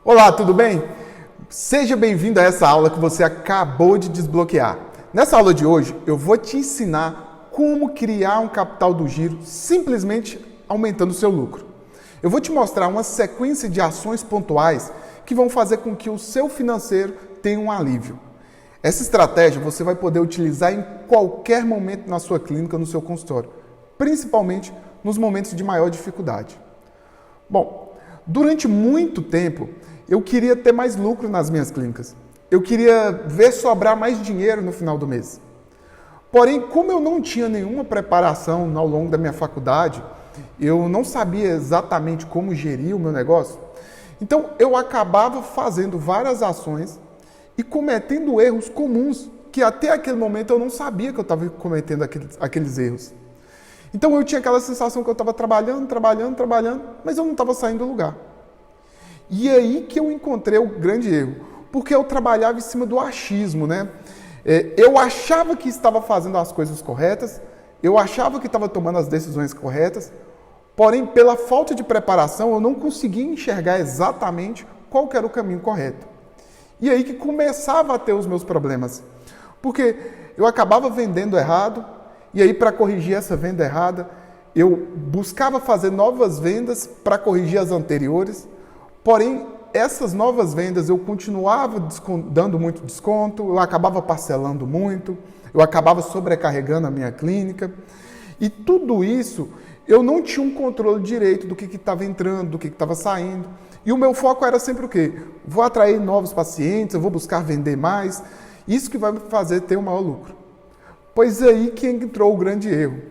Olá, tudo bem? Seja bem-vindo a essa aula que você acabou de desbloquear. Nessa aula de hoje, eu vou te ensinar como criar um capital do giro simplesmente aumentando o seu lucro. Eu vou te mostrar uma sequência de ações pontuais que vão fazer com que o seu financeiro tenha um alívio. Essa estratégia você vai poder utilizar em qualquer momento na sua clínica, no seu consultório, principalmente nos momentos de maior dificuldade. Bom, durante muito tempo, eu queria ter mais lucro nas minhas clínicas. Eu queria ver sobrar mais dinheiro no final do mês. Porém, como eu não tinha nenhuma preparação ao longo da minha faculdade, eu não sabia exatamente como gerir o meu negócio, então eu acabava fazendo várias ações e cometendo erros comuns que até aquele momento eu não sabia que eu estava cometendo aqueles erros. Então eu tinha aquela sensação que eu estava trabalhando, mas eu não estava saindo do lugar. E aí que eu encontrei o grande erro, porque eu trabalhava em cima do achismo, né? Eu achava que estava fazendo as coisas corretas, eu achava que estava tomando as decisões corretas, porém, pela falta de preparação, eu não conseguia enxergar exatamente qual que era o caminho correto. E aí que começava a ter os meus problemas, porque eu acabava vendendo errado, e aí para corrigir essa venda errada, eu buscava fazer novas vendas para corrigir as anteriores. Porém, essas novas vendas eu continuava dando muito desconto, eu acabava parcelando muito, eu acabava sobrecarregando a minha clínica. E tudo isso, eu não tinha um controle direito do que estava entrando, do que estava saindo. E o meu foco era sempre o quê? Vou atrair novos pacientes, eu vou buscar vender mais. Isso que vai me fazer ter um maior lucro. Pois é aí que entrou o grande erro.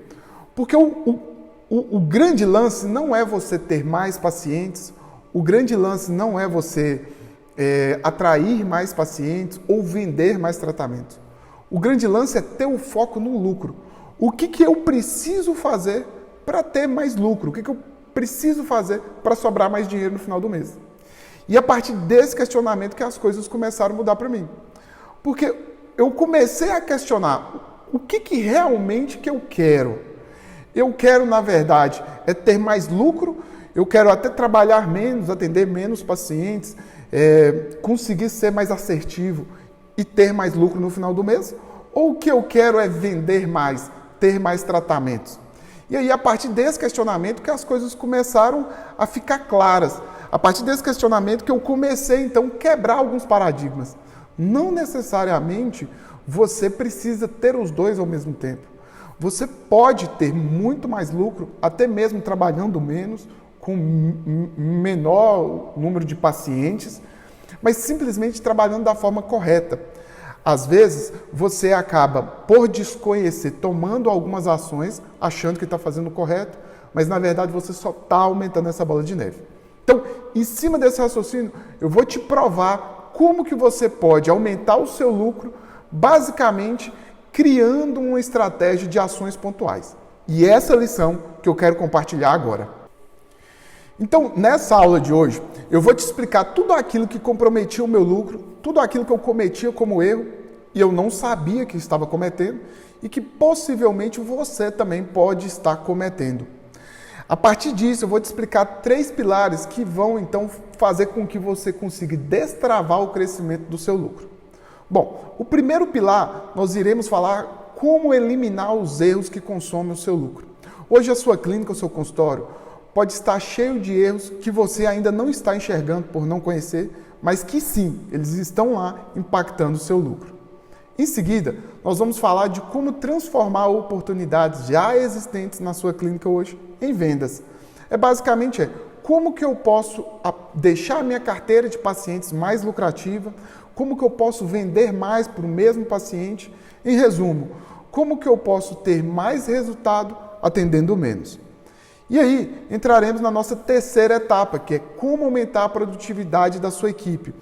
Porque o grande lance não é você ter mais pacientes, o grande lance não é você atrair mais pacientes ou vender mais tratamentos. O grande lance é ter o foco no lucro. O que eu preciso fazer para ter mais lucro? O que eu preciso fazer para sobrar mais dinheiro no final do mês? E a partir desse questionamento que as coisas começaram a mudar para mim. Porque eu comecei a questionar o que realmente que eu quero. Eu quero, na verdade, ter mais lucro. Eu quero até trabalhar menos, atender menos pacientes, conseguir ser mais assertivo e ter mais lucro no final do mês? Ou o que eu quero é vender mais, ter mais tratamentos? E aí, a partir desse questionamento que as coisas começaram a ficar claras. A partir desse questionamento que eu comecei, então, a quebrar alguns paradigmas. Não necessariamente você precisa ter os dois ao mesmo tempo. Você pode ter muito mais lucro, até mesmo trabalhando menos, com menor número de pacientes, mas simplesmente trabalhando da forma correta. Às vezes, você acaba, por desconhecer, tomando algumas ações, achando que está fazendo o correto, mas na verdade você só está aumentando essa bola de neve. Então, em cima desse raciocínio, eu vou te provar como que você pode aumentar o seu lucro, basicamente criando uma estratégia de ações pontuais. E essa é a lição que eu quero compartilhar agora. Então, nessa aula de hoje, eu vou te explicar tudo aquilo que comprometia o meu lucro, tudo aquilo que eu cometia como erro e eu não sabia que estava cometendo e que possivelmente você também pode estar cometendo. A partir disso, eu vou te explicar 3 pilares que vão, então, fazer com que você consiga destravar o crescimento do seu lucro. Bom, o primeiro pilar, nós iremos falar como eliminar os erros que consomem o seu lucro. Hoje, a sua clínica, o seu consultório, pode estar cheio de erros que você ainda não está enxergando por não conhecer, mas que sim, eles estão lá impactando o seu lucro. Em seguida, nós vamos falar de como transformar oportunidades já existentes na sua clínica hoje em vendas. Basicamente como que eu posso deixar a minha carteira de pacientes mais lucrativa, como que eu posso vender mais para o mesmo paciente. Em resumo, como que eu posso ter mais resultado atendendo menos. E aí, entraremos na nossa terceira etapa, que é como aumentar a produtividade da sua equipe.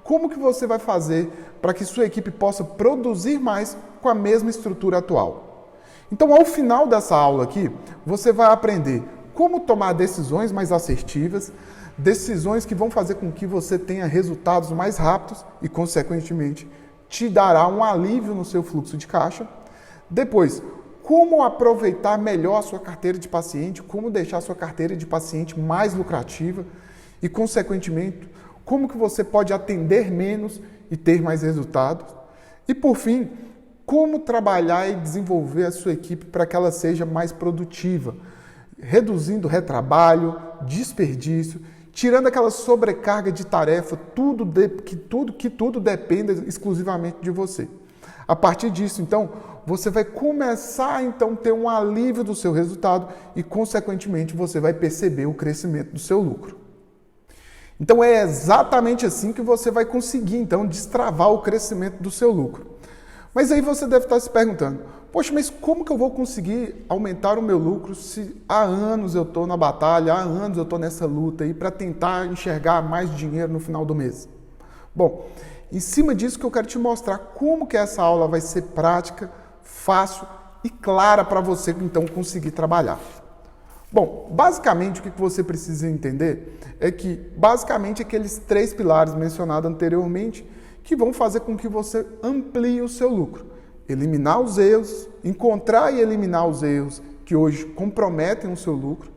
Como que você vai fazer para que sua equipe possa produzir mais com a mesma estrutura atual? Então, ao final dessa aula aqui, você vai aprender como tomar decisões mais assertivas, decisões que vão fazer com que você tenha resultados mais rápidos e, consequentemente, te dará um alívio no seu fluxo de caixa. Depois, como aproveitar melhor a sua carteira de paciente, como deixar a sua carteira de paciente mais lucrativa e, consequentemente, como que você pode atender menos e ter mais resultados. E por fim, como trabalhar e desenvolver a sua equipe para que ela seja mais produtiva, reduzindo retrabalho, desperdício, tirando aquela sobrecarga de tarefa, que tudo dependa exclusivamente de você. A partir disso, então, você vai começar então a ter um alívio do seu resultado e, consequentemente, você vai perceber o crescimento do seu lucro. Então é exatamente assim que você vai conseguir então destravar o crescimento do seu lucro. Mas aí você deve estar se perguntando, poxa, mas como que eu vou conseguir aumentar o meu lucro se há anos eu estou na batalha, há anos eu estou nessa luta aí para tentar enxergar mais dinheiro no final do mês? Bom, em cima disso que eu quero te mostrar como que essa aula vai ser prática, fácil e clara para você então conseguir trabalhar. Bom, basicamente o que você precisa entender é que basicamente aqueles 3 pilares mencionados anteriormente que vão fazer com que você amplie o seu lucro. Eliminar os erros, encontrar e eliminar os erros que hoje comprometem o seu lucro,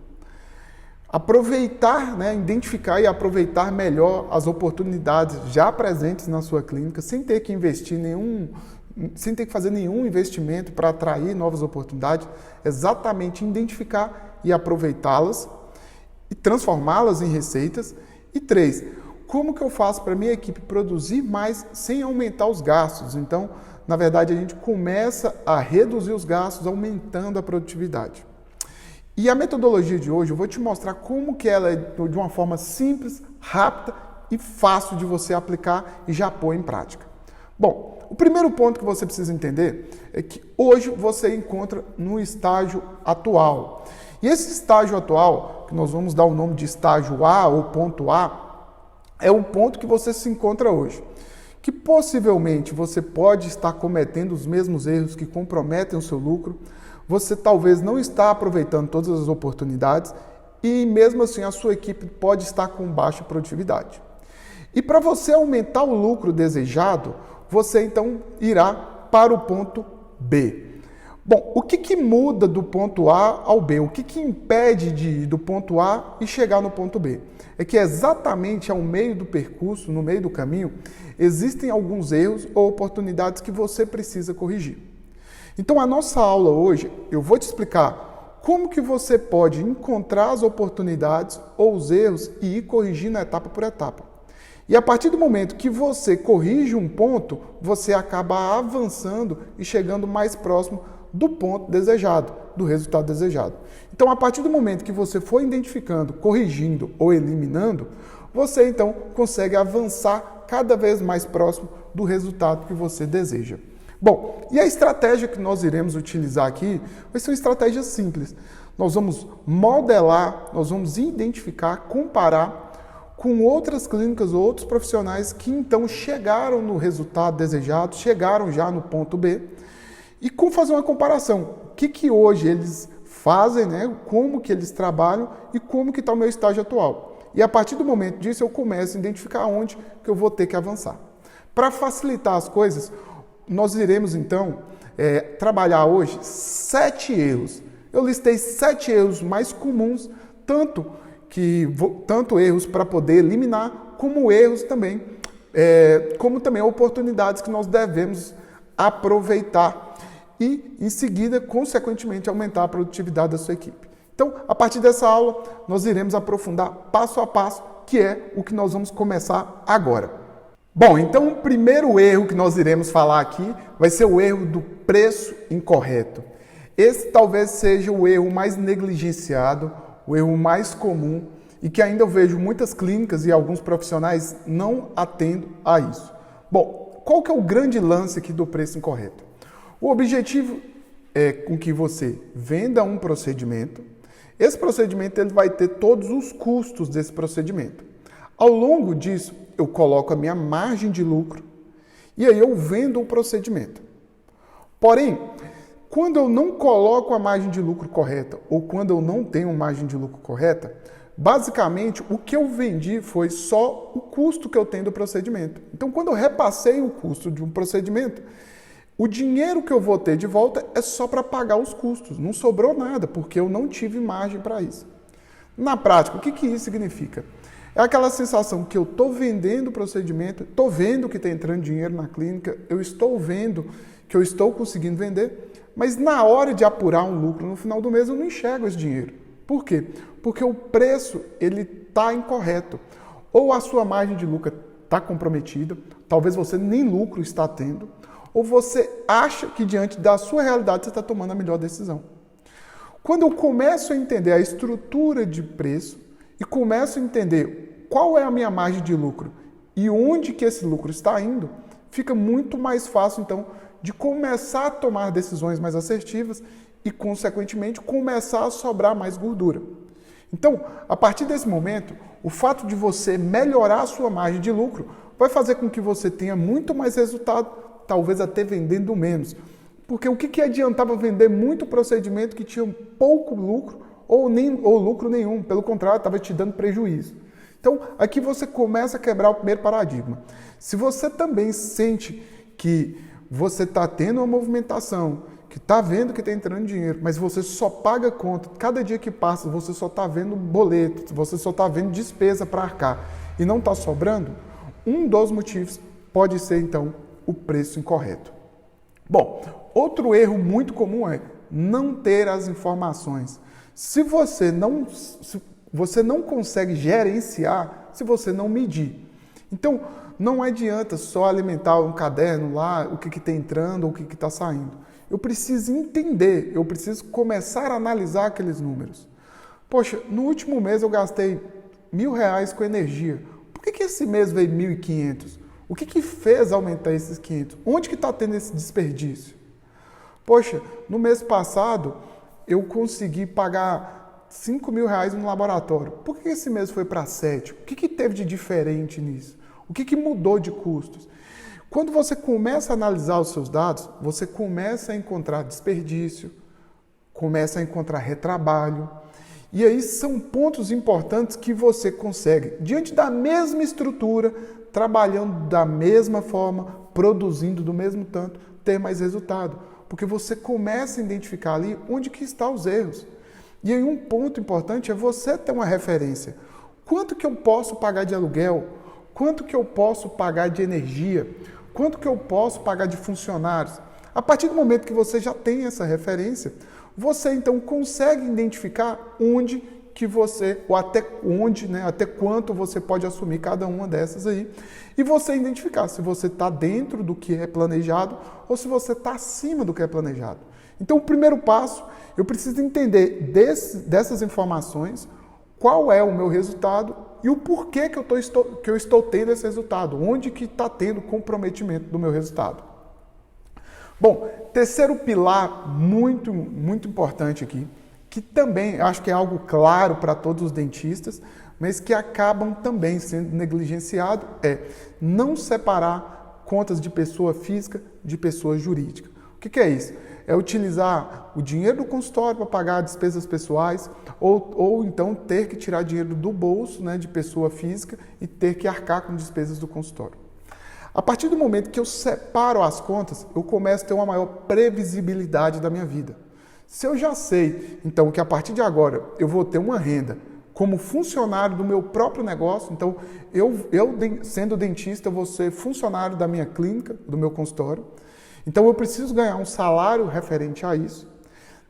aproveitar, identificar e aproveitar melhor as oportunidades já presentes na sua clínica, sem ter que sem ter que fazer nenhum investimento para atrair novas oportunidades, exatamente identificar e aproveitá-las e transformá-las em receitas. E 3, como que eu faço para a minha equipe produzir mais sem aumentar os gastos? Então, na verdade, a gente começa a reduzir os gastos aumentando a produtividade. E a metodologia de hoje eu vou te mostrar como que ela é de uma forma simples, rápida e fácil de você aplicar e já pôr em prática. Bom, o primeiro ponto que você precisa entender é que hoje você encontra no estágio atual. E esse estágio atual, que nós vamos dar o nome de estágio A ou ponto A, é o ponto que você se encontra hoje. Que possivelmente você pode estar cometendo os mesmos erros que comprometem o seu lucro, você talvez não está aproveitando todas as oportunidades e mesmo assim a sua equipe pode estar com baixa produtividade. E para você aumentar o lucro desejado, você então irá para o ponto B. Bom, o que muda do ponto A ao B? O que impede de ir do ponto A e chegar no ponto B? É que exatamente ao meio do percurso, no meio do caminho, existem alguns erros ou oportunidades que você precisa corrigir. Então, a nossa aula hoje, eu vou te explicar como que você pode encontrar as oportunidades ou os erros e ir corrigindo etapa por etapa. E a partir do momento que você corrige um ponto, você acaba avançando e chegando mais próximo do ponto desejado, do resultado desejado. Então, a partir do momento que você for identificando, corrigindo ou eliminando, você então consegue avançar cada vez mais próximo do resultado que você deseja. Bom, e a estratégia que nós iremos utilizar aqui vai ser uma estratégia simples. Nós vamos modelar, nós vamos identificar, comparar com outras clínicas ou outros profissionais que então chegaram no resultado desejado, chegaram já no ponto B, e como fazer uma comparação. O que hoje eles fazem, como que eles trabalham e como que está o meu estágio atual. E a partir do momento disso eu começo a identificar onde que eu vou ter que avançar. Para facilitar as coisas, nós iremos então trabalhar hoje 7 erros. Eu listei 7 erros mais comuns, tanto erros para poder eliminar, como erros também, como também oportunidades que nós devemos aproveitar e, em seguida, consequentemente, aumentar a produtividade da sua equipe. Então, a partir dessa aula, nós iremos aprofundar passo a passo, que é o que nós vamos começar agora. Bom, então o primeiro erro que nós iremos falar aqui vai ser o erro do preço incorreto. Esse talvez seja o erro mais negligenciado, o erro mais comum e que ainda eu vejo muitas clínicas e alguns profissionais não atendendo a isso. Bom, qual que é o grande lance aqui do preço incorreto? O objetivo é com que você venda um procedimento. Esse procedimento ele vai ter todos os custos desse procedimento. Ao longo disso, eu coloco a minha margem de lucro e aí eu vendo o procedimento. Porém, quando eu não coloco a margem de lucro correta ou quando eu não tenho margem de lucro correta, basicamente o que eu vendi foi só o custo que eu tenho do procedimento. Então, quando eu repassei o custo de um procedimento, o dinheiro que eu vou ter de volta é só para pagar os custos. Não sobrou nada, porque eu não tive margem para isso. Na prática, o que isso significa? É aquela sensação que eu estou vendendo o procedimento, estou vendo que está entrando dinheiro na clínica, eu estou vendo que eu estou conseguindo vender, mas na hora de apurar um lucro no final do mês eu não enxergo esse dinheiro. Por quê? Porque o preço ele está incorreto. Ou a sua margem de lucro está comprometida, talvez você nem lucro está tendo, ou você acha que diante da sua realidade você está tomando a melhor decisão. Quando eu começo a entender a estrutura de preço e começo a entender qual é a minha margem de lucro e onde que esse lucro está indo, fica muito mais fácil, então, de começar a tomar decisões mais assertivas e, consequentemente, começar a sobrar mais gordura. Então, a partir desse momento, o fato de você melhorar a sua margem de lucro vai fazer com que você tenha muito mais resultado, talvez até vendendo menos. Porque o que adiantava vender muito procedimento que tinha pouco lucro ou lucro nenhum? Pelo contrário, estava te dando prejuízo. Então, aqui você começa a quebrar o primeiro paradigma. Se você também sente que você está tendo uma movimentação, que está vendo que está entrando dinheiro, mas você só paga conta, cada dia que passa você só está vendo boleto, você só está vendo despesa para arcar e não está sobrando, um dos motivos pode ser, então, o preço incorreto. Bom, outro erro muito comum é não ter as informações. Se você não consegue gerenciar, se você não medir. Então, não adianta só alimentar um caderno lá, o que está entrando ou o que está saindo. Eu preciso entender, eu preciso começar a analisar aqueles números. Poxa, no último mês eu gastei R$1.000 com energia. Por que esse mês veio 1.500? O que fez aumentar esses 500? Onde que está tendo esse desperdício? Poxa, no mês passado eu consegui pagar R$5.000 no laboratório. Por que esse mês foi para 7? O que teve de diferente nisso? O que mudou de custos? Quando você começa a analisar os seus dados, você começa a encontrar desperdício, começa a encontrar retrabalho. E aí são pontos importantes que você consegue, diante da mesma estrutura, trabalhando da mesma forma, produzindo do mesmo tanto, ter mais resultado. Porque você começa a identificar ali onde que estão os erros. E aí um ponto importante é você ter uma referência. Quanto que eu posso pagar de aluguel? Quanto que eu posso pagar de energia? Quanto que eu posso pagar de funcionários? A partir do momento que você já tem essa referência, você então consegue identificar onde que você, ou até onde, né, até quanto você pode assumir cada uma dessas aí, e você identificar se você está dentro do que é planejado ou se você está acima do que é planejado. Então, o primeiro passo, eu preciso entender dessas informações, qual é o meu resultado e o porquê que eu estou tendo esse resultado, onde que está tendo comprometimento do meu resultado. Bom, terceiro pilar muito, muito importante aqui, que também acho que é algo claro para todos os dentistas, mas que acabam também sendo negligenciado, é não separar contas de pessoa física de pessoa jurídica. O que é isso? É utilizar o dinheiro do consultório para pagar despesas pessoais ou então ter que tirar dinheiro do bolso, né, de pessoa física e ter que arcar com despesas do consultório. A partir do momento que eu separo as contas, eu começo a ter uma maior previsibilidade da minha vida. Se eu já sei, então, que a partir de agora eu vou ter uma renda como funcionário do meu próprio negócio, então eu sendo dentista, eu vou ser funcionário da minha clínica, do meu consultório, então eu preciso ganhar um salário referente a isso.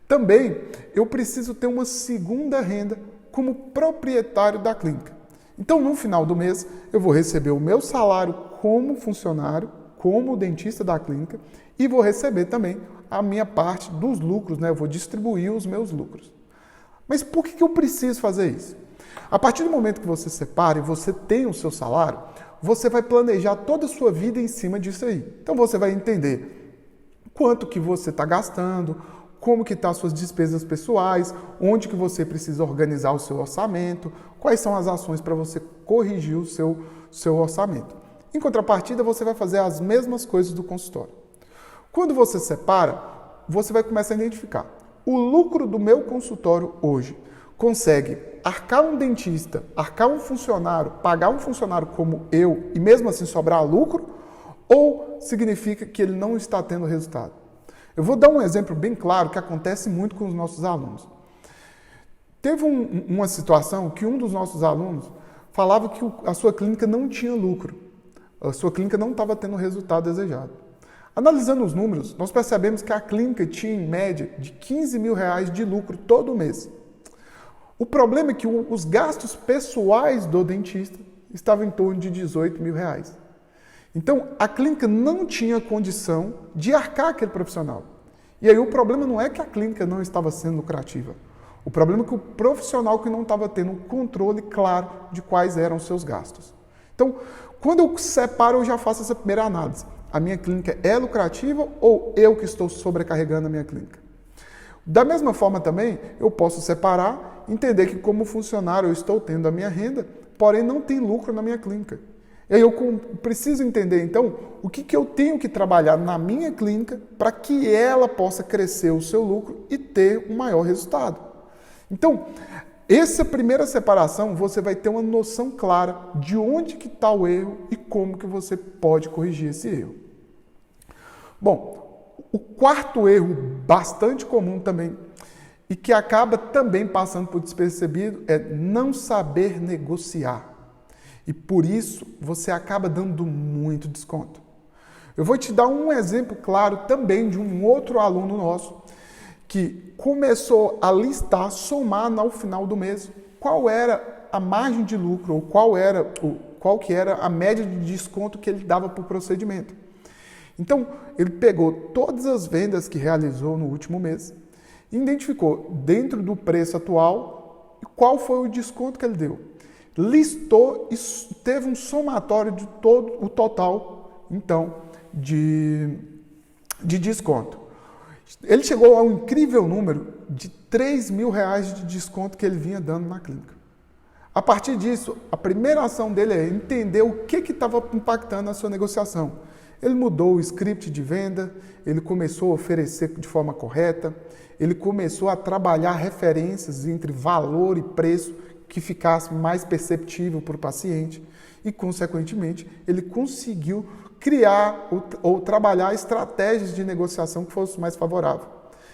Também eu preciso ter uma segunda renda como proprietário da clínica. Então, no final do mês, eu vou receber o meu salário como funcionário, como dentista da clínica, e vou receber também a minha parte dos lucros, né? Eu vou distribuir os meus lucros. Mas por que eu preciso fazer isso? A partir do momento que você separa e você tem o seu salário, você vai planejar toda a sua vida em cima disso aí. Então, você vai entender quanto que você está gastando, como que estão as suas despesas pessoais, onde que você precisa organizar o seu orçamento, quais são as ações para você corrigir o seu orçamento. Em contrapartida, você vai fazer as mesmas coisas do consultório. Quando você separa, você vai começar a identificar. O lucro do meu consultório hoje consegue arcar um dentista, arcar um funcionário, pagar um funcionário como eu e mesmo assim sobrar lucro? Ou significa que ele não está tendo resultado? Eu vou dar um exemplo bem claro que acontece muito com os nossos alunos. Teve uma situação que um dos nossos alunos falava que a sua clínica não tinha lucro, a sua clínica não estava tendo o resultado desejado. Analisando os números, nós percebemos que a clínica tinha em média de R$ 15.000 de lucro todo mês. O problema é que os gastos pessoais do dentista estavam em torno de R$ 18.000. Então, a clínica não tinha condição de arcar aquele profissional. E aí o problema não é que a clínica não estava sendo lucrativa. O problema é que o profissional que não estava tendo um controle claro de quais eram os seus gastos. Então, quando eu separo, eu já faço essa primeira análise. A minha clínica é lucrativa ou eu que estou sobrecarregando a minha clínica? Da mesma forma também, eu posso separar, entender que como funcionário eu estou tendo a minha renda, porém não tem lucro na minha clínica. E aí eu preciso entender, então, o que eu tenho que trabalhar na minha clínica para que ela possa crescer o seu lucro e ter um maior resultado. Então, essa primeira separação, você vai ter uma noção clara de onde que está o erro e como que você pode corrigir esse erro. Bom, o quarto erro, bastante comum também, e que acaba também passando por despercebido, é não saber negociar. E por isso, você acaba dando muito desconto. Eu vou te dar um exemplo claro também de um outro aluno nosso que começou a listar, somar no final do mês qual era a margem de lucro ou qual que era a média de desconto que ele dava por procedimento. Então, ele pegou todas as vendas que realizou no último mês e identificou dentro do preço atual qual foi o desconto que ele deu. Listou e teve um somatório de todo o total, então, de desconto. Ele chegou ao incrível número de R$3.000 de desconto que ele vinha dando na clínica. A partir disso, a primeira ação dele é entender o que estava impactando a sua negociação. Ele mudou o script de venda, ele começou a oferecer de forma correta, ele começou a trabalhar referências entre valor e preço que ficasse mais perceptível para o paciente e, consequentemente, ele conseguiu criar ou trabalhar estratégias de negociação que fossem mais favoráveis.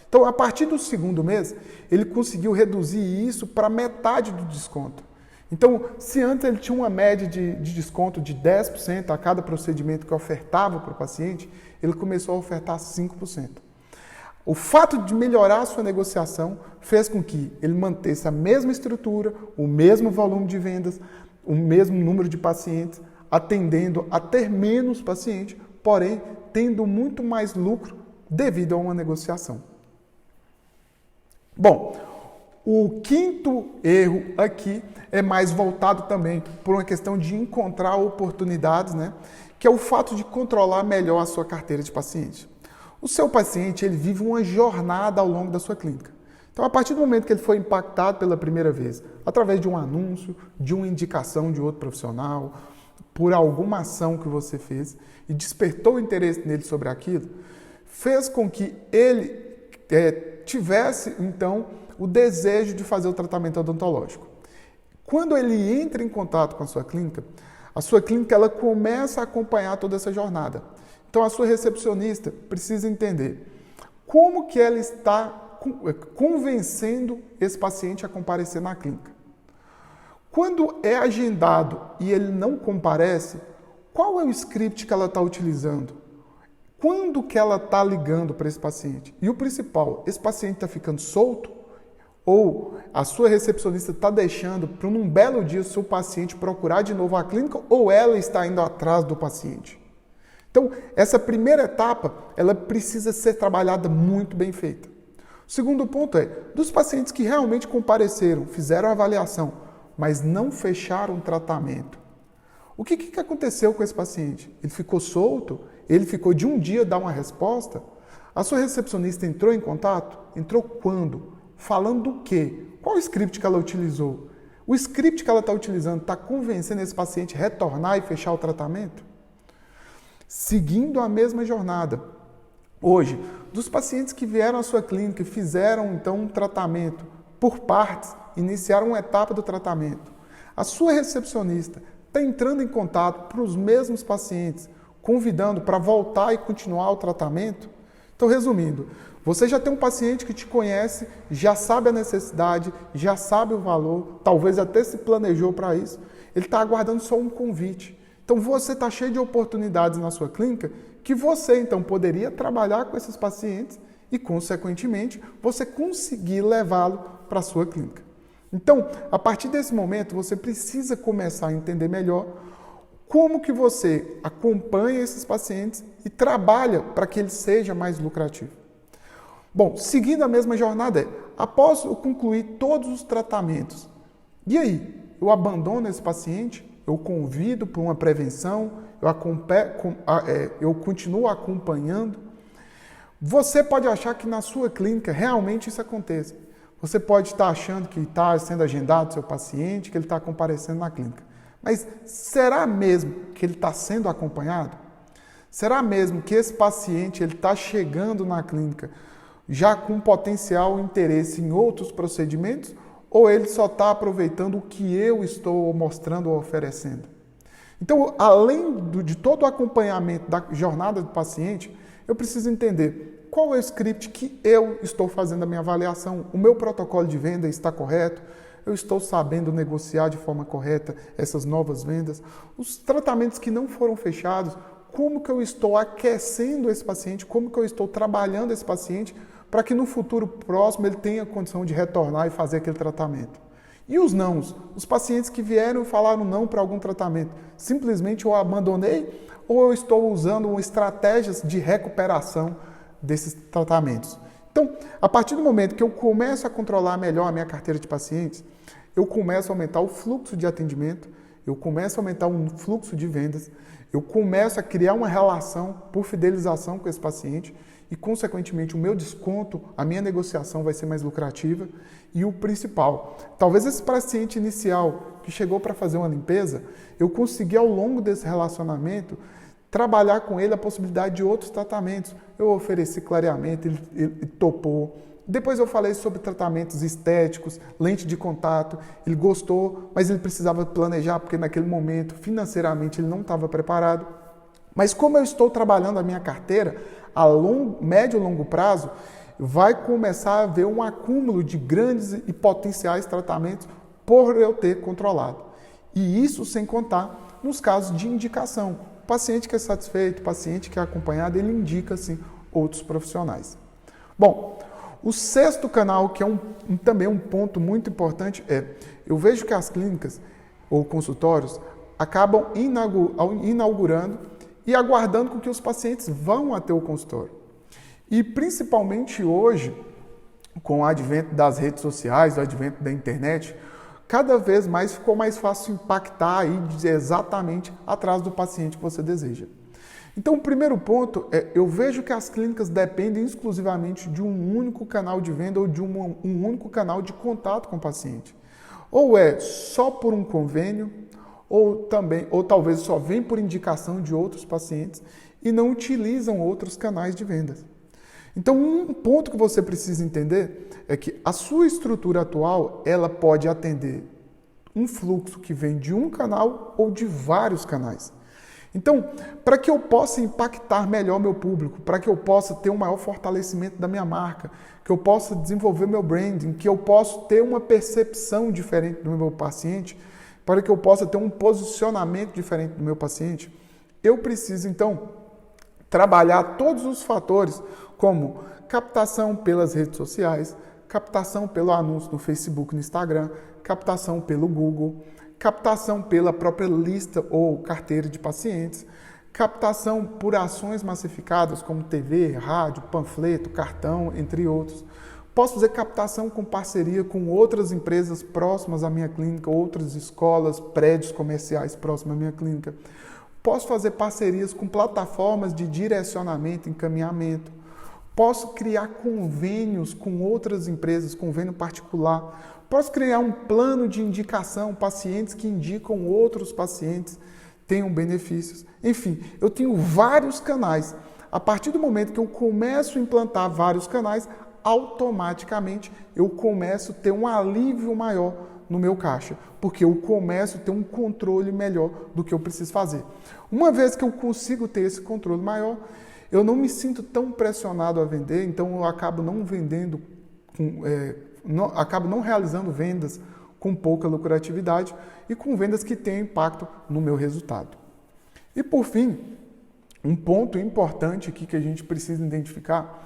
Então, a partir do segundo mês, ele conseguiu reduzir isso para metade do desconto. Então, se antes ele tinha uma média de desconto de 10% a cada procedimento que ofertava para o paciente, ele começou a ofertar 5%. O fato de melhorar a sua negociação fez com que ele mantesse a mesma estrutura, o mesmo volume de vendas, o mesmo número de pacientes, atendendo a ter menos pacientes, porém tendo muito mais lucro devido a uma negociação. Bom, o quinto erro aqui é mais voltado também por uma questão de encontrar oportunidades, que é o fato de controlar melhor a sua carteira de pacientes. O seu paciente ele vive uma jornada ao longo da sua clínica. Então, a partir do momento que ele foi impactado pela primeira vez, através de um anúncio, de uma indicação de outro profissional, por alguma ação que você fez e despertou o interesse nele sobre aquilo, fez com que ele tivesse, então, o desejo de fazer o tratamento odontológico. Quando ele entra em contato com a sua clínica ela começa a acompanhar toda essa jornada. Então, a sua recepcionista precisa entender como que ela está convencendo esse paciente a comparecer na clínica. Quando é agendado e ele não comparece, qual é o script que ela está utilizando? Quando que ela está ligando para esse paciente? E o principal, esse paciente está ficando solto? Ou a sua recepcionista está deixando para um belo dia o seu paciente procurar de novo a clínica ou ela está indo atrás do paciente? Então, essa primeira etapa, ela precisa ser trabalhada muito bem feita. O segundo ponto é, dos pacientes que realmente compareceram, fizeram a avaliação, mas não fecharam o tratamento. O que aconteceu com esse paciente? Ele ficou solto? Ele ficou de um dia dar uma resposta? A sua recepcionista entrou em contato? Entrou quando? Falando do quê? Qual o script que ela utilizou? O script que ela está utilizando está convencendo esse paciente a retornar e fechar o tratamento? Seguindo a mesma jornada. Hoje, dos pacientes que vieram à sua clínica e fizeram então um tratamento por partes, iniciaram uma etapa do tratamento, a sua recepcionista está entrando em contato para os mesmos pacientes, convidando para voltar e continuar o tratamento? Então, resumindo, você já tem um paciente que te conhece, já sabe a necessidade, já sabe o valor, talvez até se planejou para isso. ele está aguardando só um convite. Então você está cheio de oportunidades na sua clínica que você então poderia trabalhar com esses pacientes e, consequentemente, você conseguir levá-lo para a sua clínica. Então, a partir desse momento, você precisa começar a entender melhor como que você acompanha esses pacientes e trabalha para que ele seja mais lucrativo. Bom, seguindo a mesma jornada, após eu concluir todos os tratamentos, e aí? Eu abandono esse paciente? Eu convido para uma prevenção? Eu continuo acompanhando? Você pode achar que na sua clínica realmente isso aconteça. Você pode estar achando que está sendo agendado o seu paciente, que ele está comparecendo na clínica. Mas será mesmo que ele está sendo acompanhado? Será mesmo que esse paciente está chegando na clínica já com potencial interesse em outros procedimentos? Ou ele só está aproveitando o que eu estou mostrando ou oferecendo? Então, além de todo o acompanhamento da jornada do paciente, eu preciso entender qual é o script que eu estou fazendo a minha avaliação. O meu protocolo de venda está correto? Eu estou sabendo negociar de forma correta essas novas vendas? Os tratamentos que não foram fechados, como que eu estou aquecendo esse paciente? Como que eu estou trabalhando esse paciente para que no futuro próximo ele tenha condição de retornar e fazer aquele tratamento? E os nãos? Os pacientes que vieram e falaram não para algum tratamento, simplesmente eu abandonei ou eu estou usando estratégias de recuperação desses tratamentos? Então, a partir do momento que eu começo a controlar melhor a minha carteira de pacientes, eu começo a aumentar o fluxo de atendimento, eu começo a aumentar o fluxo de vendas, eu começo a criar uma relação por fidelização com esse paciente e, consequentemente, o meu desconto, a minha negociação vai ser mais lucrativa. E o principal, talvez esse paciente inicial que chegou para fazer uma limpeza, eu consegui ao longo desse relacionamento trabalhar com ele a possibilidade de outros tratamentos. Eu ofereci clareamento, ele topou. Depois eu falei sobre tratamentos estéticos, lente de contato, ele gostou, mas ele precisava planejar porque naquele momento, financeiramente, ele não estava preparado. Mas como eu estou trabalhando a minha carteira, a médio e longo prazo, vai começar a haver um acúmulo de grandes e potenciais tratamentos por eu ter controlado. E isso sem contar nos casos de indicação. O paciente que é satisfeito, o paciente que é acompanhado, ele indica, sim, outros profissionais. Bom, o sexto canal, que é também um ponto muito importante, eu vejo que as clínicas ou consultórios acabam inaugurando e aguardando com que os pacientes vão até o consultório. E principalmente hoje, com o advento das redes sociais, o advento da internet, cada vez mais ficou mais fácil impactar e dizer exatamente atrás do paciente que você deseja. Então, o primeiro ponto eu vejo que as clínicas dependem exclusivamente de um único canal de venda ou de um único canal de contato com o paciente. Ou é só por um convênio, ou talvez só vem por indicação de outros pacientes e não utilizam outros canais de vendas. Então, um ponto que você precisa entender é que a sua estrutura atual, ela pode atender um fluxo que vem de um canal ou de vários canais. Então, para que eu possa impactar melhor meu público, para que eu possa ter um maior fortalecimento da minha marca, que eu possa desenvolver meu branding, que eu possa ter uma percepção diferente do meu paciente, para que eu possa ter um posicionamento diferente do meu paciente, eu preciso, então, trabalhar todos os fatores, como captação pelas redes sociais, captação pelo anúncio no Facebook, no Instagram, captação pelo Google, captação pela própria lista ou carteira de pacientes, captação por ações massificadas como TV, rádio, panfleto, cartão, entre outros. Posso fazer captação com parceria com outras empresas próximas à minha clínica, outras escolas, prédios comerciais próximos à minha clínica. Posso fazer parcerias com plataformas de direcionamento, encaminhamento. Posso criar convênios com outras empresas, convênio particular. Posso criar um plano de indicação, pacientes que indicam outros pacientes tenham benefícios. Enfim, eu tenho vários canais. A partir do momento que eu começo a implantar vários canais, automaticamente eu começo a ter um alívio maior no meu caixa, porque eu começo a ter um controle melhor do que eu preciso fazer. Uma vez que eu consigo ter esse controle maior, eu não me sinto tão pressionado a vender, então eu acabo não vendendo, acabo não realizando vendas com pouca lucratividade e com vendas que tenham impacto no meu resultado. E por fim, um ponto importante aqui que a gente precisa identificar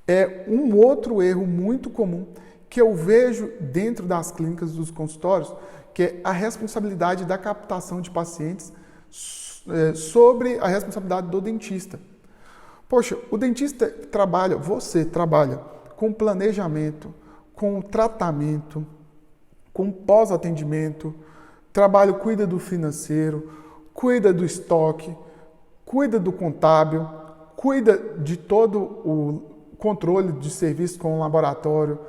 é um outro erro muito comum que eu vejo dentro das clínicas dos consultórios, que é a responsabilidade da captação de pacientes sobre a responsabilidade do dentista. Poxa, o dentista trabalha, você trabalha com planejamento, com tratamento, com pós-atendimento, cuida do financeiro, cuida do estoque, cuida do contábil, cuida de todo o controle de serviço com o laboratório.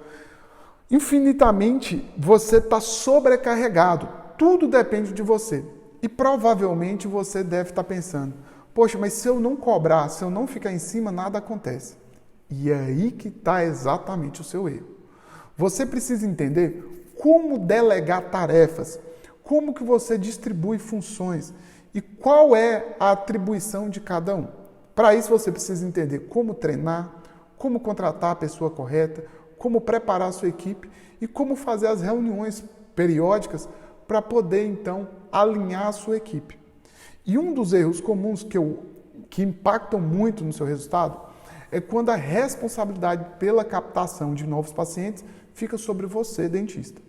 Infinitamente você está sobrecarregado, tudo depende de você. E provavelmente você deve estar pensando, poxa, mas se eu não cobrar, se eu não ficar em cima, nada acontece. E é aí que está exatamente o seu erro. Você precisa entender como delegar tarefas, como que você distribui funções e qual é a atribuição de cada um. Para isso você precisa entender como treinar, como contratar a pessoa correta, como preparar a sua equipe e como fazer as reuniões periódicas para poder, então, alinhar a sua equipe. E um dos erros comuns que impactam muito no seu resultado é quando a responsabilidade pela captação de novos pacientes fica sobre você, dentista.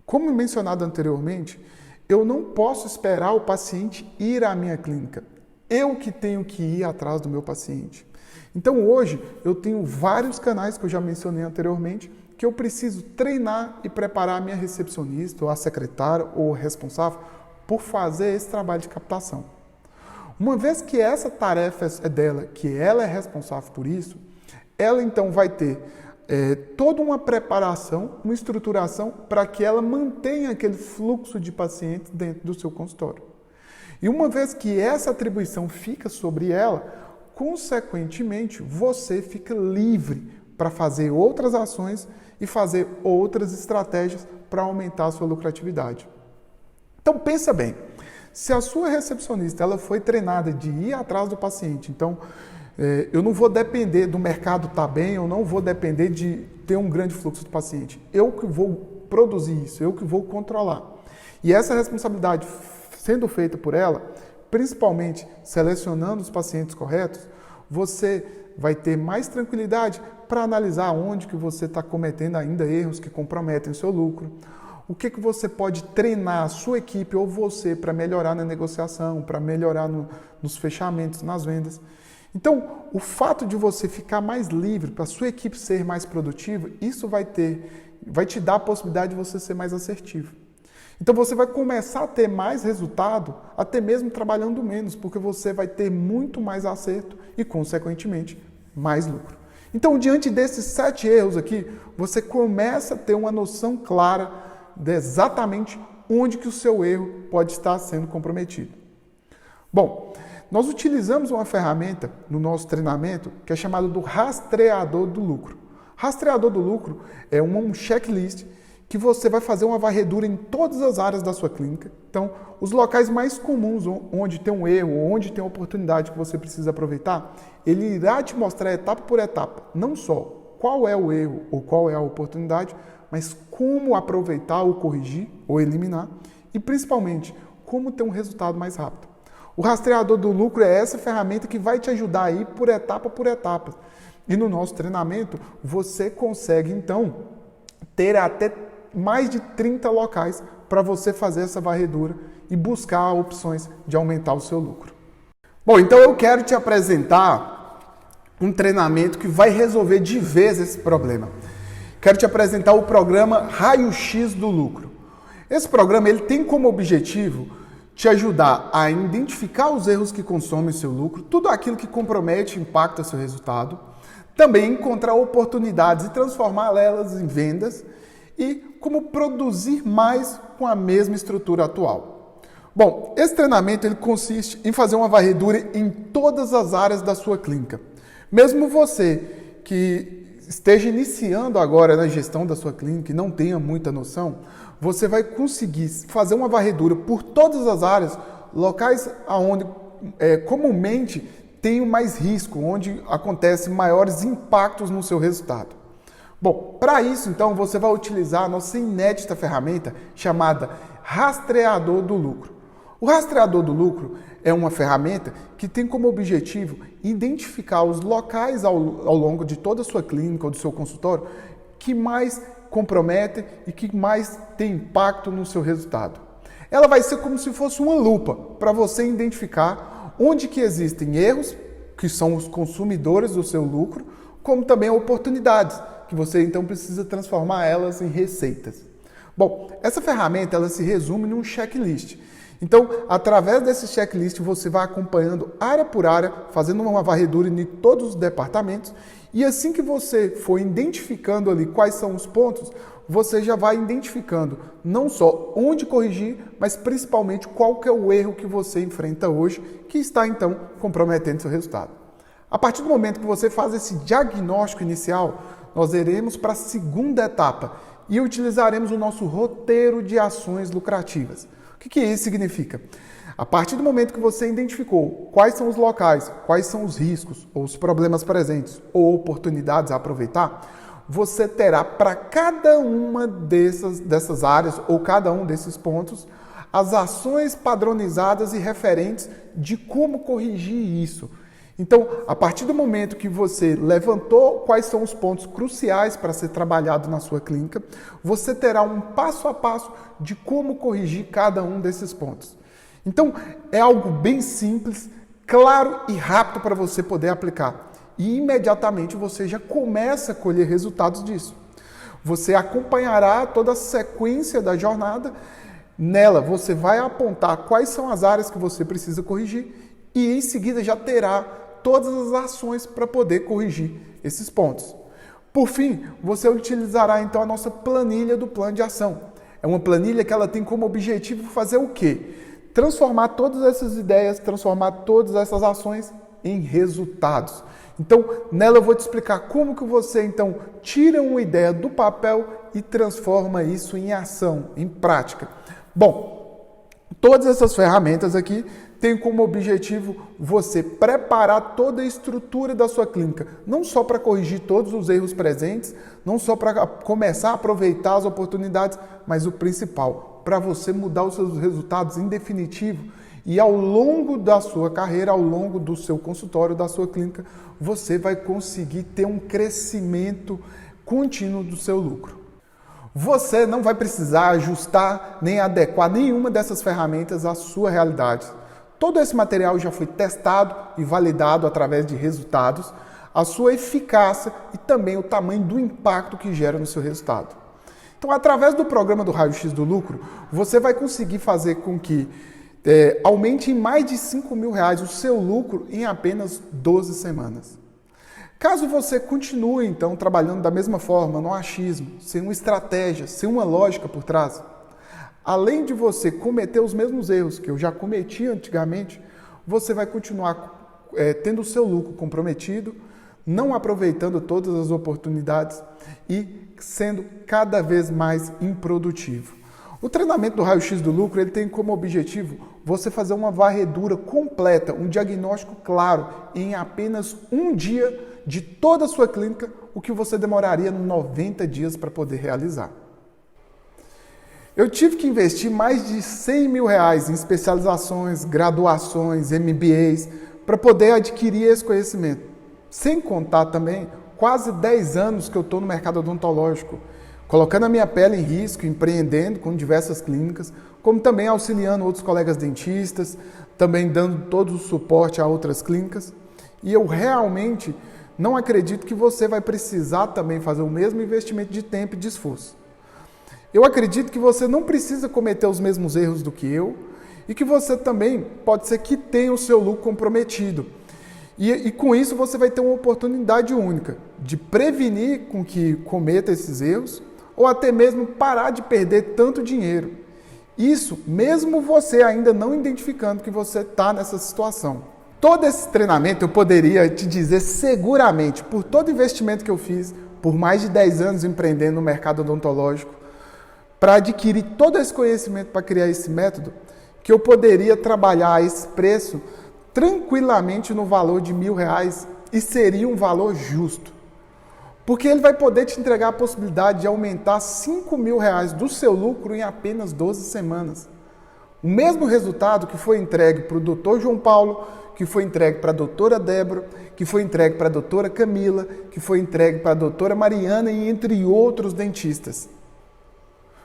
Como mencionado anteriormente, eu não posso esperar o paciente ir à minha clínica. Eu que tenho que ir atrás do meu paciente. Então hoje eu tenho vários canais que eu já mencionei anteriormente que eu preciso treinar e preparar a minha recepcionista, ou a secretária, ou o responsável por fazer esse trabalho de captação. Uma vez que essa tarefa é dela, que ela é responsável por isso, ela então vai ter toda uma preparação, uma estruturação para que ela mantenha aquele fluxo de pacientes dentro do seu consultório. E uma vez que essa atribuição fica sobre ela, consequentemente, você fica livre para fazer outras ações e fazer outras estratégias para aumentar a sua lucratividade. Então, pensa bem, se a sua recepcionista ela foi treinada de ir atrás do paciente, então eu não vou depender do mercado estar bem, eu não vou depender de ter um grande fluxo de paciente. Eu que vou produzir isso, eu que vou controlar. E essa responsabilidade sendo feita por ela, principalmente selecionando os pacientes corretos, você vai ter mais tranquilidade para analisar onde que você está cometendo ainda erros que comprometem o seu lucro. O que você pode treinar a sua equipe ou você para melhorar na negociação, para melhorar nos fechamentos, nas vendas. Então, o fato de você ficar mais livre, para a sua equipe ser mais produtiva, isso vai te dar a possibilidade de você ser mais assertivo. Então você vai começar a ter mais resultado, até mesmo trabalhando menos, porque você vai ter muito mais acerto e, consequentemente, mais lucro. Então, diante desses 7 erros aqui, você começa a ter uma noção clara de exatamente onde que o seu erro pode estar sendo comprometido. Bom, nós utilizamos uma ferramenta no nosso treinamento que é chamada do rastreador do lucro. Rastreador do lucro é um checklist que você vai fazer uma varredura em todas as áreas da sua clínica. Então, os locais mais comuns onde tem um erro, onde tem uma oportunidade que você precisa aproveitar, ele irá te mostrar etapa por etapa, não só qual é o erro ou qual é a oportunidade, mas como aproveitar ou corrigir ou eliminar e, principalmente, como ter um resultado mais rápido. O rastreador do lucro é essa ferramenta que vai te ajudar a ir por etapa. E no nosso treinamento, você consegue, então, ter até mais de 30 locais para você fazer essa varredura e buscar opções de aumentar o seu lucro. Bom, então eu quero te apresentar um treinamento que vai resolver de vez esse problema. Quero te apresentar o programa Raio-X do Lucro. Esse programa ele tem como objetivo te ajudar a identificar os erros que consomem seu lucro, tudo aquilo que compromete e impacta seu resultado, também encontrar oportunidades e transformar elas em vendas e como produzir mais com a mesma estrutura atual. Bom, esse treinamento ele consiste em fazer uma varredura em todas as áreas da sua clínica. Mesmo você que esteja iniciando agora na gestão da sua clínica e não tenha muita noção, você vai conseguir fazer uma varredura por todas as áreas, locais onde comumente tem mais risco, onde acontecem maiores impactos no seu resultado. Bom, para isso, então, você vai utilizar a nossa inédita ferramenta chamada Rastreador do Lucro. O Rastreador do Lucro é uma ferramenta que tem como objetivo identificar os locais ao longo de toda a sua clínica ou do seu consultório que mais comprometem e que mais tem impacto no seu resultado. Ela vai ser como se fosse uma lupa para você identificar onde que existem erros, que são os consumidores do seu lucro, como também oportunidades, que você então precisa transformar elas em receitas. Bom, essa ferramenta ela se resume num checklist. Então, através desse checklist, você vai acompanhando área por área, fazendo uma varredura em todos os departamentos, e assim que você for identificando ali quais são os pontos, você já vai identificando não só onde corrigir, mas principalmente qual que é o erro que você enfrenta hoje, que está então comprometendo seu resultado. A partir do momento que você faz esse diagnóstico inicial, nós iremos para a segunda etapa e utilizaremos o nosso roteiro de ações lucrativas. O que isso significa? A partir do momento que você identificou quais são os locais, quais são os riscos, ou os problemas presentes, ou oportunidades a aproveitar, você terá para cada uma dessas áreas, ou cada um desses pontos, as ações padronizadas e referentes de como corrigir isso. Então, a partir do momento que você levantou quais são os pontos cruciais para ser trabalhado na sua clínica, você terá um passo a passo de como corrigir cada um desses pontos. Então, é algo bem simples, claro e rápido para você poder aplicar. E imediatamente você já começa a colher resultados disso. Você acompanhará toda a sequência da jornada. Nela, você vai apontar quais são as áreas que você precisa corrigir e em seguida já terá todas as ações para poder corrigir esses pontos. Por fim, você utilizará então a nossa planilha do plano de ação. É uma planilha que ela tem como objetivo fazer o quê? Transformar todas essas ideias, transformar todas essas ações em resultados. Então, nela eu vou te explicar como que você então tira uma ideia do papel e transforma isso em ação, em prática. Bom, todas essas ferramentas aqui têm como objetivo você preparar toda a estrutura da sua clínica, não só para corrigir todos os erros presentes, não só para começar a aproveitar as oportunidades, mas o principal, para você mudar os seus resultados em definitivo e ao longo da sua carreira, ao longo do seu consultório, da sua clínica, você vai conseguir ter um crescimento contínuo do seu lucro. Você não vai precisar ajustar nem adequar nenhuma dessas ferramentas à sua realidade. Todo esse material já foi testado e validado através de resultados, a sua eficácia e também o tamanho do impacto que gera no seu resultado. Então, através do programa do Raio-X do Lucro, você vai conseguir fazer com que aumente em mais de R$5.000 o seu lucro em apenas 12 semanas. Caso você continue, então, trabalhando da mesma forma, no achismo, sem uma estratégia, sem uma lógica por trás, além de você cometer os mesmos erros que eu já cometi antigamente, você vai continuar tendo o seu lucro comprometido, não aproveitando todas as oportunidades e sendo cada vez mais improdutivo. O treinamento do Raio-X do Lucro ele tem como objetivo você fazer uma varredura completa, um diagnóstico claro em apenas um dia de toda a sua clínica, o que você demoraria 90 dias para poder realizar. Eu tive que investir mais de R$100.000 em especializações, graduações, MBAs, para poder adquirir esse conhecimento. Sem contar também quase 10 anos que eu estou no mercado odontológico, colocando a minha pele em risco, empreendendo com diversas clínicas, como também auxiliando outros colegas dentistas, também dando todo o suporte a outras clínicas. E eu realmente não acredito que você vai precisar também fazer o mesmo investimento de tempo e de esforço. Eu acredito que você não precisa cometer os mesmos erros do que eu e que você também pode ser que tenha o seu lucro comprometido. E com isso você vai ter uma oportunidade única de prevenir com que cometa esses erros ou até mesmo parar de perder tanto dinheiro. Isso mesmo você ainda não identificando que você está nessa situação. Todo esse treinamento eu poderia te dizer seguramente, por todo investimento que eu fiz, por mais de 10 anos empreendendo no mercado odontológico, para adquirir todo esse conhecimento para criar esse método, que eu poderia trabalhar esse preço tranquilamente no valor de R$1.000 e seria um valor justo. Porque ele vai poder te entregar a possibilidade de aumentar R$ 5.000 do seu lucro em apenas 12 semanas. O mesmo resultado que foi entregue para o Dr. João Paulo, que foi entregue para a doutora Débora, que foi entregue para a doutora Camila, que foi entregue para a doutora Mariana e entre outros dentistas.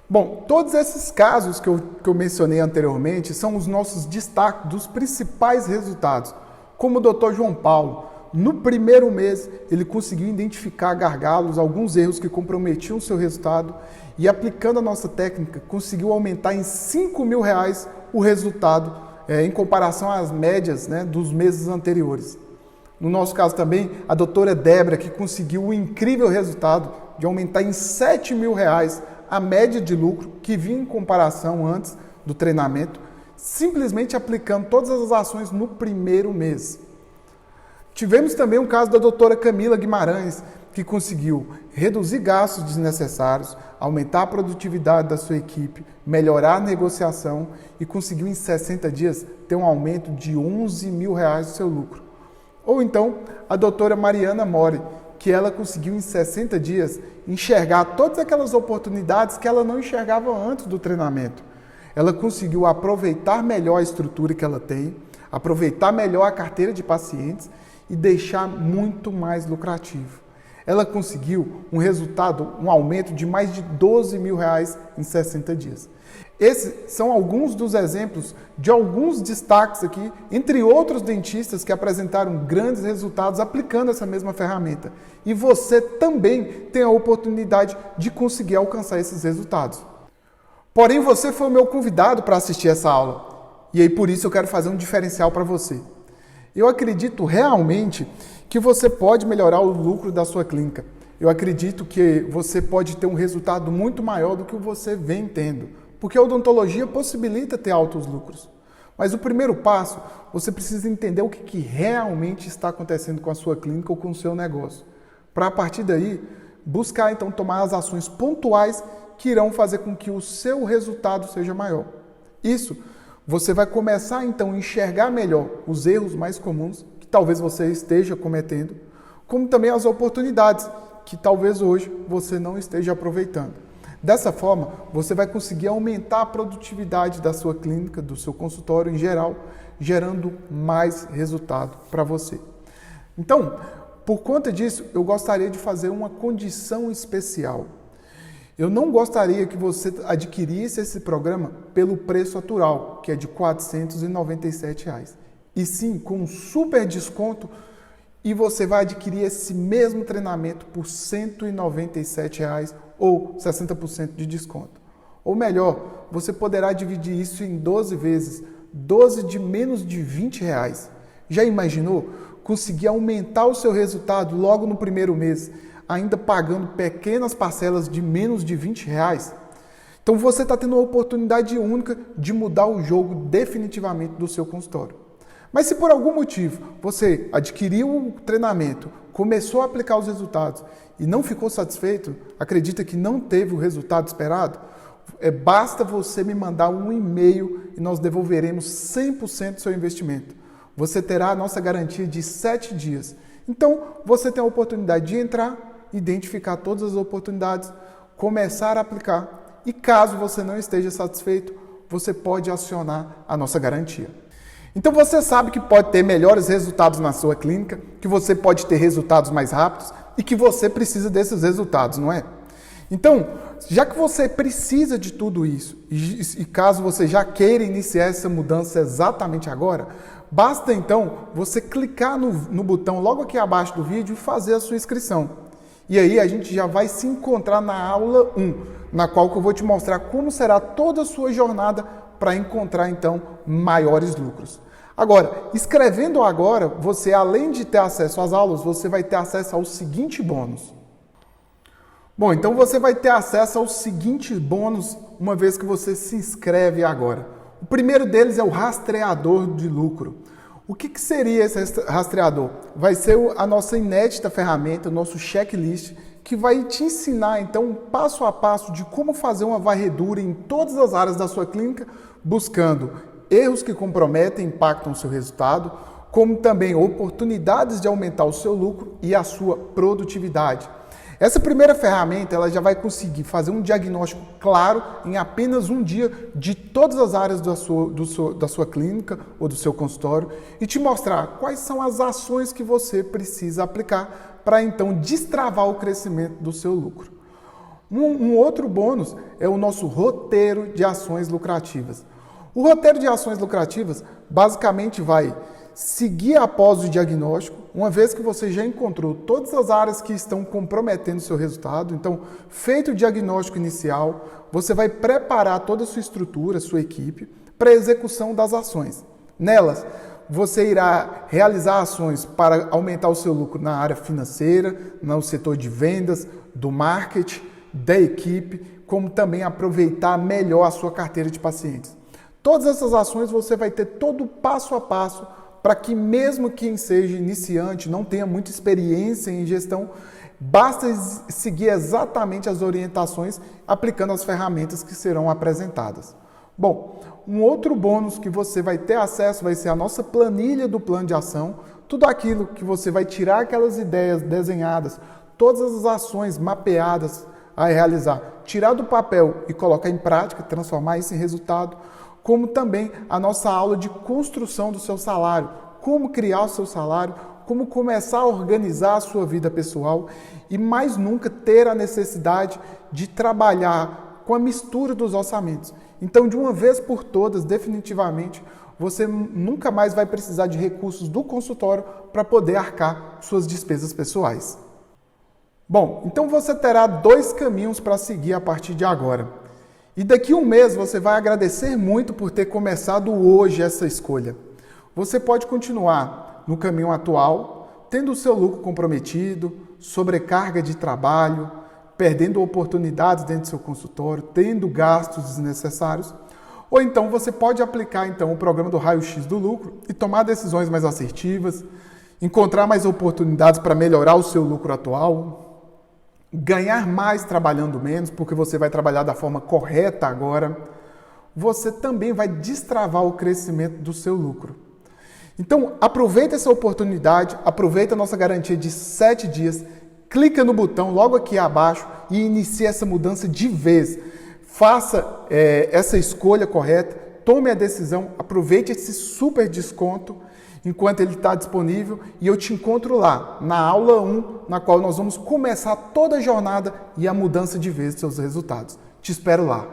Bom, todos esses casos que eu mencionei anteriormente são os nossos destaques dos principais resultados. Como o Dr. João Paulo, no primeiro mês ele conseguiu identificar gargalos, alguns erros que comprometiam o seu resultado e aplicando a nossa técnica conseguiu aumentar em R$ 5.000 o resultado em comparação às médias, né, dos meses anteriores. No nosso caso também, a doutora Débora, que conseguiu o incrível resultado de aumentar em R$ 7.000 a média de lucro que vinha em comparação antes do treinamento, simplesmente aplicando todas as ações no primeiro mês. Tivemos também o caso da doutora Camila Guimarães, que conseguiu reduzir gastos desnecessários, aumentar a produtividade da sua equipe, melhorar a negociação e conseguiu em 60 dias ter um aumento de R$ 11.000 do seu lucro. Ou então a doutora Mariana Mori, que ela conseguiu em 60 dias enxergar todas aquelas oportunidades que ela não enxergava antes do treinamento. Ela conseguiu aproveitar melhor a estrutura que ela tem, aproveitar melhor a carteira de pacientes e deixar muito mais lucrativo. Ela conseguiu um resultado, um aumento de mais de R$ 12.000 em 60 dias. Esses são alguns dos exemplos de alguns destaques aqui, entre outros dentistas que apresentaram grandes resultados aplicando essa mesma ferramenta. E você também tem a oportunidade de conseguir alcançar esses resultados. Porém, você foi o meu convidado para assistir essa aula. E aí, por isso, eu quero fazer um diferencial para você. Eu acredito realmente que você pode melhorar o lucro da sua clínica. Eu acredito que você pode ter um resultado muito maior do que você vem tendo. Porque a odontologia possibilita ter altos lucros. Mas o primeiro passo, você precisa entender o que realmente está acontecendo com a sua clínica ou com o seu negócio. Para a partir daí, buscar então tomar as ações pontuais que irão fazer com que o seu resultado seja maior. Isso, você vai começar então a enxergar melhor os erros mais comuns que talvez você esteja cometendo, como também as oportunidades que talvez hoje você não esteja aproveitando. Dessa forma, você vai conseguir aumentar a produtividade da sua clínica, do seu consultório em geral, gerando mais resultado para você. Então, por conta disso, eu gostaria de fazer uma condição especial. Eu não gostaria que você adquirisse esse programa pelo preço atual, que é de R$ 497, e sim com um super desconto e você vai adquirir esse mesmo treinamento por R$ 197 ou 60% de desconto. Ou melhor, você poderá dividir isso em 12 vezes, 12 de menos de R$ 20. Já imaginou conseguir aumentar o seu resultado logo no primeiro mês, ainda pagando pequenas parcelas de menos de R$ 20? Então você está tendo uma oportunidade única de mudar o jogo definitivamente do seu consultório. Mas se por algum motivo você adquiriu o treinamento, começou a aplicar os resultados e não ficou satisfeito, acredita que não teve o resultado esperado, basta você me mandar um e-mail e nós devolveremos 100% do seu investimento. Você terá a nossa garantia de 7 dias. Então, você tem a oportunidade de entrar, identificar todas as oportunidades, começar a aplicar e caso você não esteja satisfeito, você pode acionar a nossa garantia. Então você sabe que pode ter melhores resultados na sua clínica, que você pode ter resultados mais rápidos e que você precisa desses resultados, não é? Então, já que você precisa de tudo isso e caso você já queira iniciar essa mudança exatamente agora, basta então você clicar no botão logo aqui abaixo do vídeo e fazer a sua inscrição. E aí a gente já vai se encontrar na aula 1, na qual que eu vou te mostrar como será toda a sua jornada para encontrar, então, maiores lucros. Agora, escrevendo agora, você, além de ter acesso às aulas, você vai ter acesso ao seguinte bônus. Bom, então você vai ter acesso ao seguinte bônus uma vez que você se inscreve agora. O primeiro deles é o rastreador de lucro. O que seria esse rastreador? Vai ser a nossa inédita ferramenta, o nosso checklist, que vai te ensinar, então, passo a passo de como fazer uma varredura em todas as áreas da sua clínica, buscando erros que comprometem e impactam o seu resultado, como também oportunidades de aumentar o seu lucro e a sua produtividade. Essa primeira ferramenta ela já vai conseguir fazer um diagnóstico claro em apenas um dia de todas as áreas da sua clínica ou do seu consultório e te mostrar quais são as ações que você precisa aplicar para então destravar o crescimento do seu lucro. Um outro bônus é o nosso roteiro de ações lucrativas. O roteiro de ações lucrativas basicamente vai seguir após o diagnóstico, uma vez que você já encontrou todas as áreas que estão comprometendo o seu resultado. Então, feito o diagnóstico inicial, você vai preparar toda a sua estrutura, sua equipe, para a execução das ações. Nelas, você irá realizar ações para aumentar o seu lucro na área financeira, no setor de vendas, do marketing, da equipe, como também aproveitar melhor a sua carteira de pacientes. Todas essas ações você vai ter todo o passo a passo para que mesmo quem seja iniciante, não tenha muita experiência em gestão, basta seguir exatamente as orientações aplicando as ferramentas que serão apresentadas. Bom, um outro bônus que você vai ter acesso vai ser a nossa planilha do plano de ação, tudo aquilo que você vai tirar aquelas ideias desenhadas, todas as ações mapeadas a realizar, tirar do papel e colocar em prática, transformar isso em resultado, como também a nossa aula de construção do seu salário, como criar o seu salário, como começar a organizar a sua vida pessoal e mais nunca ter a necessidade de trabalhar com a mistura dos orçamentos. Então, de uma vez por todas, definitivamente, você nunca mais vai precisar de recursos do consultório para poder arcar suas despesas pessoais. Bom, então você terá 2 caminhos para seguir a partir de agora. E daqui a um mês você vai agradecer muito por ter começado hoje essa escolha. Você pode continuar no caminho atual, tendo o seu lucro comprometido, sobrecarga de trabalho, perdendo oportunidades dentro do seu consultório, tendo gastos desnecessários. Ou então você pode aplicar então o programa do raio-x do lucro e tomar decisões mais assertivas, encontrar mais oportunidades para melhorar o seu lucro atual, ganhar mais trabalhando menos, porque você vai trabalhar da forma correta agora, você também vai destravar o crescimento do seu lucro. Então, aproveita essa oportunidade, aproveita a nossa garantia de 7 dias, clica no botão logo aqui abaixo e inicie essa mudança de vez. Faça essa escolha correta, tome a decisão, aproveite esse super desconto enquanto ele está disponível e eu te encontro lá, na aula 1, na qual nós vamos começar toda a jornada e a mudança de vez dos seus resultados. Te espero lá.